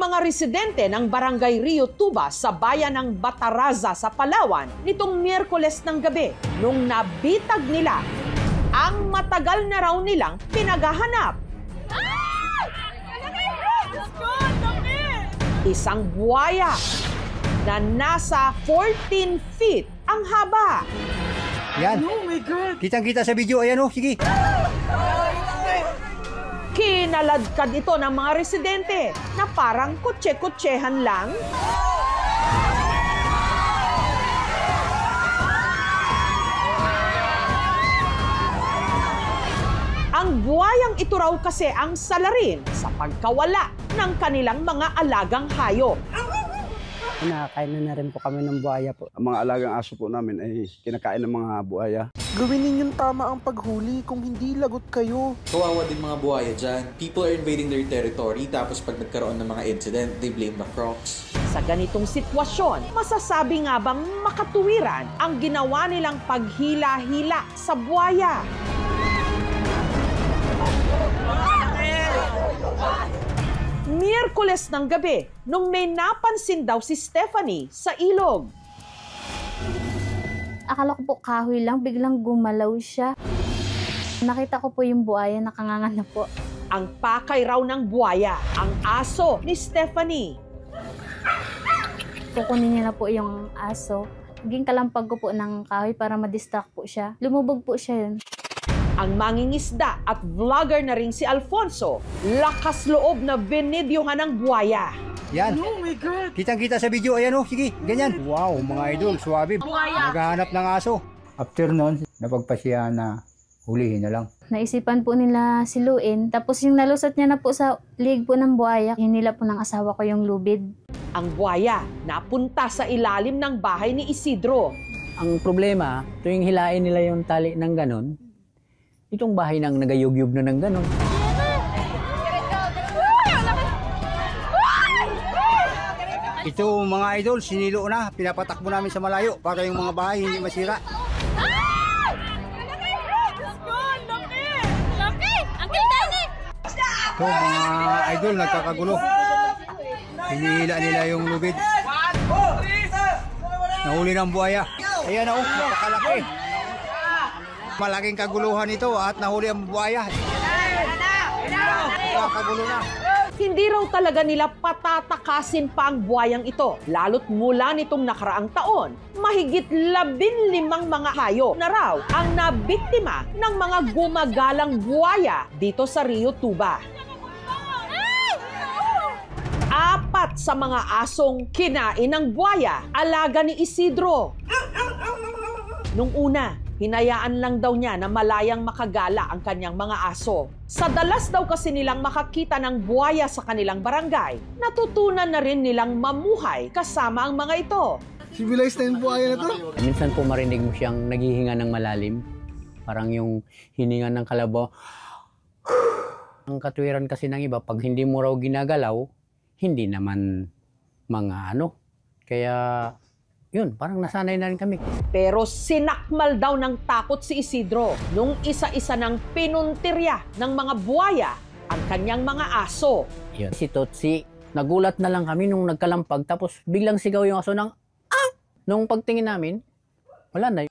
mga residente ng Barangay Rio Tuba sa bayan ng Bataraza sa Palawan nitong Miyerkules ng gabi nung nabitag nila ang matagal na raw nilang pinaghahanap. Isang buwaya na nasa 14 feet ang haba. Yan. Oh my God. Kitang-kita sa video. Ayan oh, sige. Kinaladkad ito ng mga residente na parang kutse-kutsehan lang. Ang buwayang ito raw kasi ang salarin sa pagkawala ng kanilang mga alagang hayop. Kinakain na rin po kami ng buhaya po. Ang mga alagang aso po namin ay kinakain ng mga buhaya. Gawin ninyong tama ang paghuli, kung hindi lagot kayo. Kawawa din mga buhaya dyan. People are invading their territory, tapos pag nagkaroon ng mga incident, they blame the crocs. Sa ganitong sitwasyon, masasabi nga bang makatuwiran ang ginawa nilang paghila-hila sa buwaya? Miyerkules ng gabi nung may napansin daw si Stephanie sa ilog. Akala ko po kahoy lang, biglang gumalaw siya. Nakita ko po yung buhaya, nakanganga na po. Ang pakay raw ng buwaya, ang aso ni Stephanie. Kukunin niya na po yung aso. Naging kalampag ko po ng kahoy para ma-distract po siya. Lumubog po siya yun. Ang mangingisda at vlogger na rin si Alfonso, lakas loob na binidyohan ng buwaya. Yan. Oh my God. Kitang-kita sa video. Ayan oh, sige. Ganyan. Wow, mga idol, suwabe. Naghahanap ng aso. After nun, napagpasya na hulihin na lang. Naisipan po nila siluin. Tapos yung nalusot niya na po sa lig po ng buhaya, hinila po ng asawa ko yung lubid. Ang buwaya napunta sa ilalim ng bahay ni Isidro. Ang problema, tuwing hilain nila yung tali ng ganon, itong bahay nang nagayugyug na ng ganon. Ito mga idol, sinilo na. Pinapatakbo namin sa malayo para yung mga bahay hindi masira. Ito mga idol, nagkakagulo. Hinihila nila yung lubid. Nahuli ng buhaya. Ayan o, napakalaki. Malaking kaguluhan ito at nahuli ang buhaya. Kagulo na. Hindi raw talaga nila patatakasin pa ang buwayang ito. Lalo't mula nitong nakaraang taon, mahigit 15 mga hayop na raw ang nabiktima ng mga gumagalang buwaya dito sa Rio Tuba. 4 sa mga asong kinain ng buwaya, alaga ni Isidro. Nung una, hinayaan lang daw niya na malayang makagala ang kanyang mga aso. Sa dalas daw kasi nilang makakita ng buwaya sa kanilang barangay, natutunan na rin nilang mamuhay kasama ang mga ito. Civilized na yung buhaya na to. Minsan po marinig mo siyang naghihinga ng malalim. Parang yung hininga ng kalabaw. Ang katwiran kasi ng iba, pag hindi mo raw ginagalaw, hindi naman mga ano. Kaya yun, parang nasanay na rin kami. Pero sinakmal daw ng takot si Isidro nung isa-isa ng pinuntirya ng mga buwaya ang kanyang mga aso. Yun. Si Totsi, nagulat na lang kami nung nagkalampag tapos biglang sigaw yung aso ng ah! Nung pagtingin namin, wala na.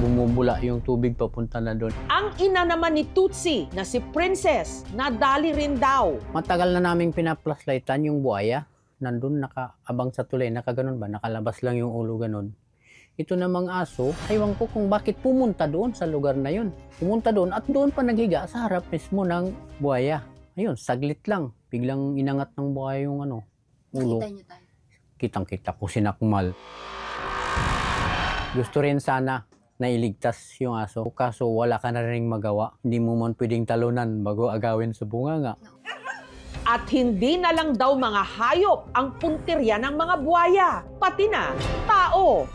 Bumubula yung tubig papunta na doon. Ang ina naman ni Tutsi na si Princess, nadali rin daw. Matagal na naming pinaplaslightan yung buhaya. Nandun nakaabang sa tulay, nakaganon ba? Nakalabas lang yung ulo ganon. Ito namang aso, aywan ko kung bakit pumunta doon sa lugar na yun. Pumunta doon at doon pa naghiga sa harap mismo ng buhaya. Ayun, saglit lang. Biglang inangat ng buhaya yung ano, ulo. Kitang-kita ko sinakmal. Gusto rin sana na iligtas yung aso. Kaso wala ka na rin magawa. Hindi mo man pwedeng talunan bago agawin sa bunganga. At hindi na lang daw mga hayop ang puntirya ng mga buwaya, pati na tao.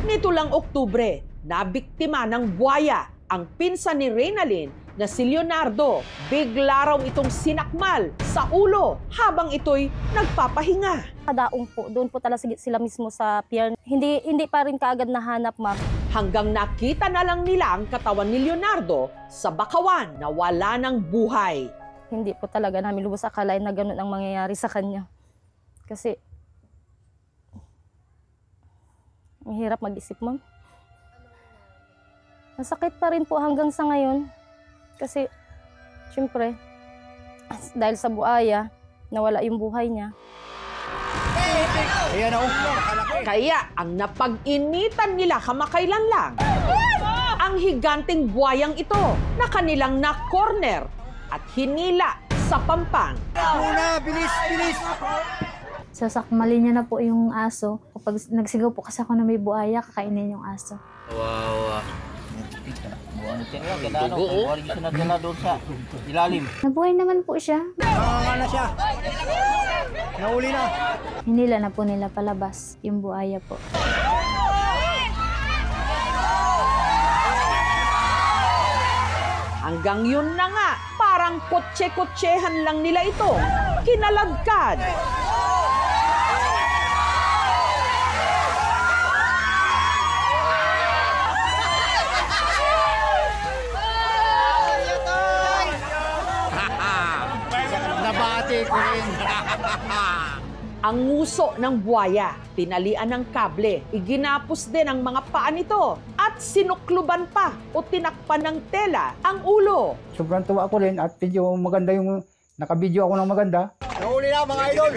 Nito lang Oktubre, nabiktima ng buwaya ang pinsan ni Reynalyn na si Leonardo. Bigla raw itong sinakmal sa ulo habang ito'y nagpapahinga. Daong po, doon po talaga sila mismo sa pier. Hindi pa rin kaagad nahanap, ma'am. Hanggang nakita na lang nila ang katawan ni Leonardo sa bakawan na wala ng buhay. Hindi po talaga namin lubos akalain na ganun ang mangyayari sa kanya. Kasi, ang hirap mag-isip, ma'am. Masakit pa rin po hanggang sa ngayon. Kasi, syempre, dahil sa buaya, nawala yung buhay niya. Ayan o. Kaya ang napag-initan nila kamakailan lang, ang higanteng buwayang ito na kanilang na-corner at hinila sa pampang. Una, bilis, bilis. Sasakmali niya na po yung aso. Kapag nagsigaw po kasi ako na may buhaya, kakainin yung aso. Nabuhay naman po siya. Na siya. Nahuli na. Hinila na po nila palabas yung buhaya po. Hanggang yun na nga, parang kotse-kotsehan lang nila ito. Kinaladkad. Nabati ko rin. Ang nguso ng buwaya, tinalian ng kable, iginapos din ang mga paa nito at sinukluban pa o tinakpan ng tela ang ulo. Sobrang tuwa ko rin at video maganda yung nakabidyo ako ng maganda. Nahuli na mga idol.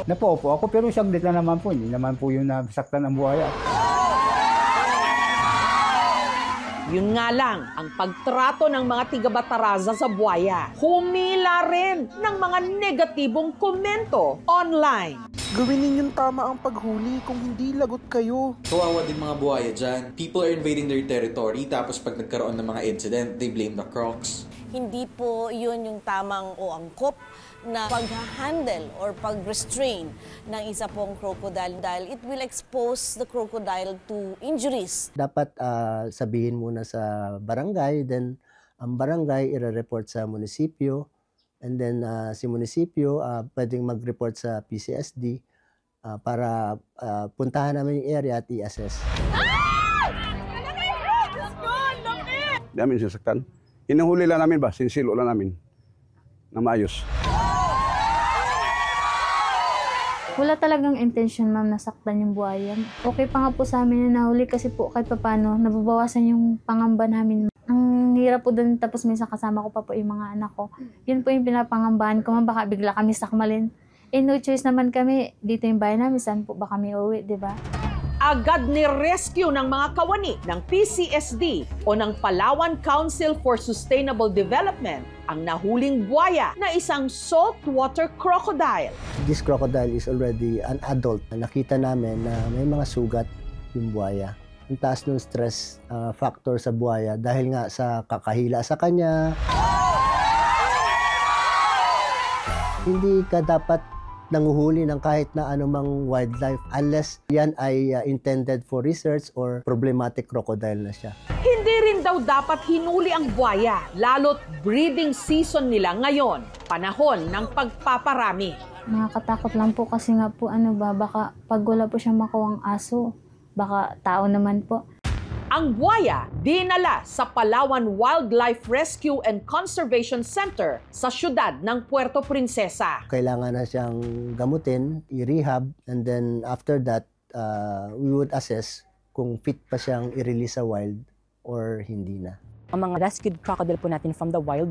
Napopo ako pero saglit na naman po. Hindi naman po yung nasaktan ng buhaya. Yun nga lang, ang pagtrato ng mga tiga-Bataraza sa buwaya, humila rin ng mga negatibong komento online. Gawin ninyong tama ang paghuli kung hindi lagot kayo. Kawawa din mga buhaya dyan. People are invading their territory, tapos pag nagkaroon ng mga incident, they blame the crocs. Hindi po yun yung tamang o angkop na pag-handle or pag-restrain ng isa pong crocodile dahil it will expose the crocodile to injuries. Dapat sabihin muna sa barangay, then ang barangay i-report sa munisipyo, and then si munisipyo pwedeng mag-report sa PCSD para puntahan namin yung area at i-assess. Di namin sasaktan. Inuhuli lang namin ba? Sinsilo lang namin na maayos. Wala talagang intention, ma'am, na saktan yung buhaya. Okay pa nga po sa amin na nahuli kasi po kahit papano, nababawasan yung pangamba namin. Ang hirap po doon, tapos minsan kasama ko pa po yung mga anak ko. Yun po yung pinapangambahan ko, ma'am, baka bigla kami sakmalin. Eh, no choice naman kami, dito yung bahay namin, saan po ba kami uwi, di ba? Agad ni-rescue ng mga kawani ng PCSD o ng Palawan Council for Sustainable Development ang nahuling buwaya na isang saltwater crocodile. This crocodile is already an adult. Nakita namin na may mga sugat yung buhaya. Ang taas ng stress factor sa buhaya dahil nga sa kakahila sa kanya. Hindi ka dapat nanguhuli ng kahit na anumang wildlife unless yan ay intended for research or problematic crocodile na siya. Hindi rin daw dapat hinuli ang buwaya, lalo't breeding season nila ngayon, panahon ng pagpaparami. Nakakatakot lang po kasi nga po baka pag wala po siyang makuwang aso, baka tao naman po. Ang buwaya dinala sa Palawan Wildlife Rescue and Conservation Center sa siyudad ng Puerto Princesa. Kailangan na siyang gamutin, i-rehab, and then after that, we would assess kung fit pa siyang i-release sa wild or hindi na. Ang mga rescued crocodile po natin from the wild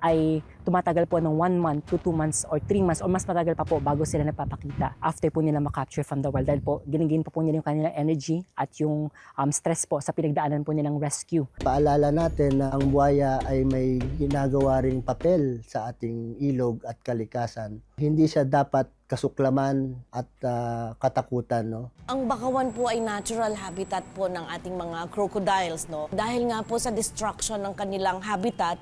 ay tumatagal po ng 1 month to 2 months or 3 months or mas matagal pa po bago sila napapakita after po nila makapture from the wild dahil po ginagain po nila yung kanilang energy at yung stress po sa pinagdaanan po nilang rescue. Paalala natin na ang buhaya ay may ginagawa ring papel sa ating ilog at kalikasan. Hindi siya dapat kasuklaman at katakutan, no? Ang bakawan po ay natural habitat po ng ating mga crocodiles, no? Dahil nga po sa destruction ng kanilang habitat,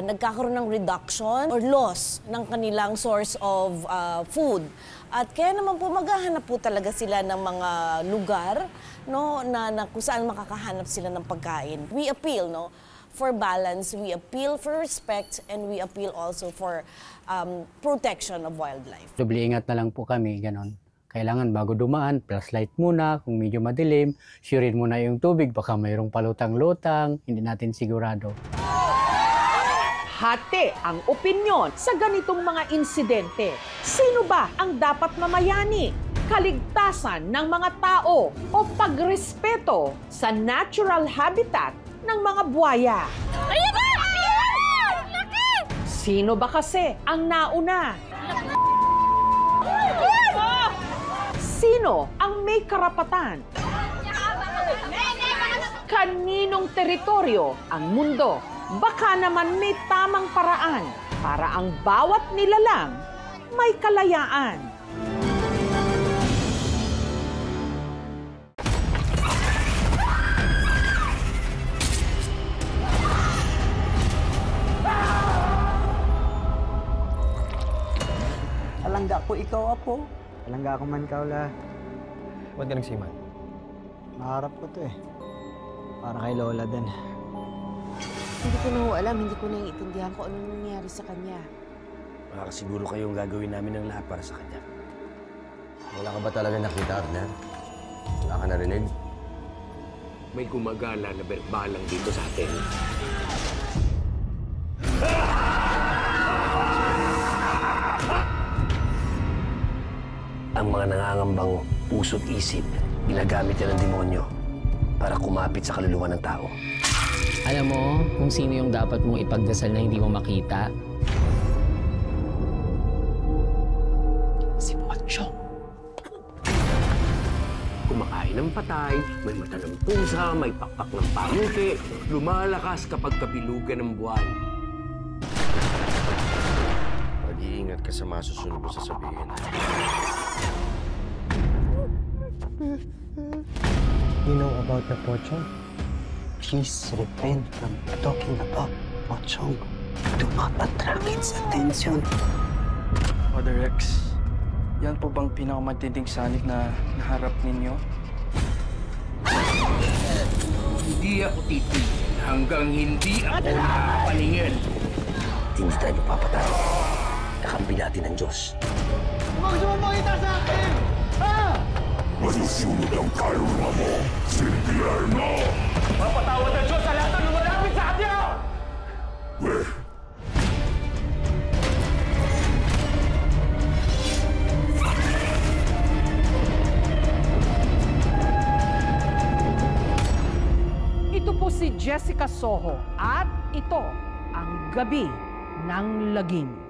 nagkakaroon ng reduction or loss ng kanilang source of food. At kaya naman po maghahanap po talaga sila ng mga lugar, no, na kung saan makakahanap sila ng pagkain. We appeal, no, for balance, we appeal for respect, and we appeal also for protection of wildlife. Doble ingat na lang po kami, ganon. Kailangan bago dumaan, flashlight muna, kung medyo madilim, surein muna yung tubig, baka mayroong palutang-lutang, hindi natin sigurado. Hati ang opinyon sa ganitong mga insidente. Sino ba ang dapat mamayani? Kaligtasan ng mga tao o pagrespeto sa natural habitat ng mga buwaya? Sino ba kasi ang nauna? Sino ang may karapatan? Kaninong teritoryo ang mundo? Baka naman may tamang paraan para ang bawat nilalang may kalayaan. Alangga ko ikaw, Apo. Alangga ako man, Kaula. Ba't ka nagsiman? Maharap ko to eh. Para kay Lola din. Hindi ko na ho alam, hindi ko naiintindihan kung anong nangyari sa kanya. Makakasiguro kayong gagawin namin ng lahat para sa kanya. Wala ka ba talaga nakita, Arner? Wala ka narinig? May gumagala na berbalang dito sa atin. Ang mga nangangambang puso't isip, ginagamit yan ng demonyo para kumapit sa kaluluwa ng tao. Alam mo kung sino yung dapat mong ipagdasal na hindi mo makita? Si Pochong. Kumakain ng patay, may mata ng pusa, may pakpak ng pangke, lumalakas kapag kabilugan ng buwan. Mag-iingat ka sa masusunod mo sasabihin. You know about the Pochong? Please refrain from talking about Pochong. Do not attract its attention. Father Rex, yan po bang pinakamatinding sanik na naharap ninyo? Hindi ako titigil hanggang hindi ako nakapaningin. Hindi tayo papatay. Kakampi natin ang Diyos. Huwag sumapakita sa akin! Ha? Masusunod ang kaluluwa mo, Silvierno! Mapatawad ang Diyos sa lahat ng lumalapit sa kanya! Ito po si Jessica Soho at ito ang Gabi ng Lagim.